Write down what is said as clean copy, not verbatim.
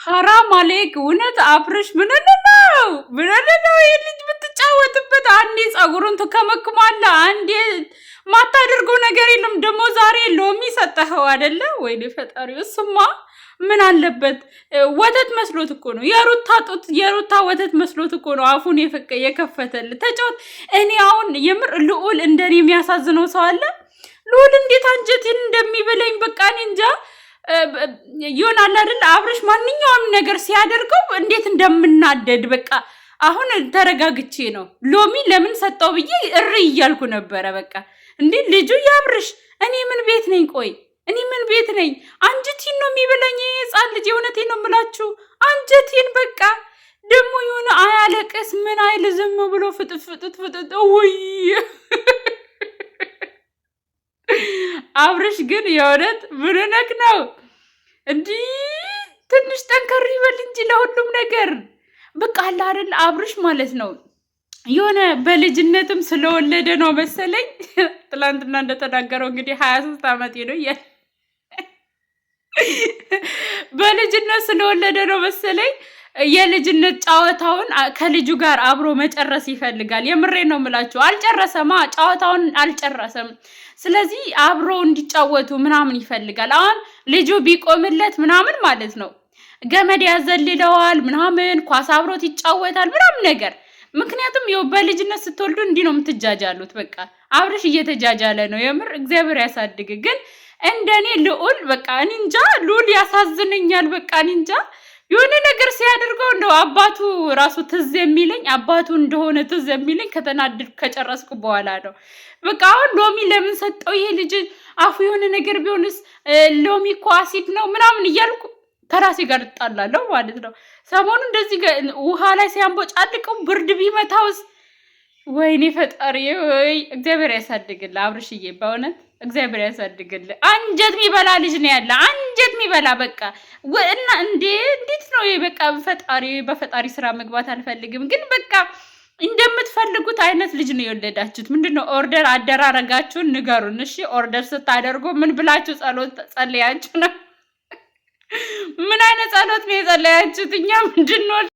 ሐራም አለይክ እውነት አብርሽ ምን ነው ይሄ ልጅ ብትጫወትበት አንዴ ጸጉሩን ትከመክማለህ አንዴ ማታደርገው ነገር የለም ደግሞ ዛሬ ሎሚ ሰጠኸው አይደለ ወይኔ ፈጣሪ እሱማ ምን አለበት ወተት መስሎት እኮ ነው የሩታ ወተት መስሎት እኮ ነው አፉን የከፈተል ተጫወት እኔ አሁን የምር ልዑል እንደኔ የሚያሳዝነው ሰው አለ ልዑል እንዴት አንጀቴን እንደሚበለኝ በቃ እኔ እንጃ ይሆናል አይደል አብርሽ ማንኛውም ነገር ሲያደርገው እንዴት እንደምናደድ በቃ አሁን ተረጋግቼ ነው ሎሚ ለምን ሰጠው ብዬ እሪ እያልኩ ነበረ በቃ እንዴ ልጁ ያብርሽ እኔ ምን ቤት ነኝ ቆይ እኔ ምን ቤት ነኝ አንጀቴን ነው የሚበላኝ ህፃን ልጅ እውነቴን ነው የምላችሁ አንጀቴን በቃ ደግሞ የሆነ አያለቅስ ምን አይል ዝም ብሎ ፍጥጥ ወይ አብርሽ ግን የእውነት ምን ነክ ነው እንዴ ትንሽ ጠንከር ይበል እንጂ ለሁሉም ነገር በቃ አለ አይደል አብርሽ ማለት ነው የሆነ በልጅነትም ስለወለደ ነው መሰለኝ ትላንትና እንደተናገረው እንግዲህ 23 አመት ነው በልጅነት ስለወለደ ነው መሰለኝ የልጅነት ጫወታውን ከልጁ ጋር አብሮ መጨረስ ይፈልጋል የምሬ ነው የምላችሁ አልጨረሰማ ጫወታውን አልጨረሰም ስለዚህ አብሮ እንዲጫወቱ ምናምን ይፈልጋል አሁን ልጁ ቢቆምለት ምናምን ማለት ነው ገመድ ያዘልለዋል ምናምን ኳስ አብሮት ይጫወታል ምናምን ነገር ምክንያቱም ይው በልጅነት ስትወልዱ እንዲ ነው የምትጃጃሉት በቃ አብርሽ እየተጃጃለ ነው የምር እግዚአብሔር ያሳድግ ግን እንደኔ ልዑል በቃ እንጃ ልዑል ያሳዝነኛል በቃ እንጃ የሆነ ነገር ሲያደርገው እንደው አባቱ ራሱ ትዝ የሚለኝ አባቱ እንደሆነ ትዝ የሚለኝ ከተናደድኩ ከጨረስኩ በኋላ ነው በቃ አሁን ሎሚ ለምን ሰጠው ይሄ ልጅ አፉ የሆነ ነገር ቢሆንስ ሎሚ እኮ አሲድ ነው ምናምን እያልኩ ከራሴ ጋር እጣላለሁ ማለት ነው ሰሞኑ እንደዚህ ውሃ ላይ ሲያንቦጫልቀው ብርድ ቢመታውስ ወይኔ ፈጣሪ ወይ እግዚአብሔር ያሳድግልህ አብርሽዬ በእውነት እግዚአብሔር ያሳድግልህ አንጀት የሚበላ ልጅ ነው ያለ አንጀት የሚበላ በቃ እና እንዴት ነው በቃ ፈጣሪ በፈጣሪ ስራ መግባት አልፈልግም ግን በቃ እንደምትፈልጉት አይነት ልጅ ነው የወለዳችሁት ምንድነው ኦርደር አደራረጋችሁን ንገሩን እሺ ኦርደር ስታደርጉ ምን ብላችሁ ጸሎት ጸልያችሁ ነው ምን አይነት ጸሎት ነው የጸለያችሁት እኛ ምንድነው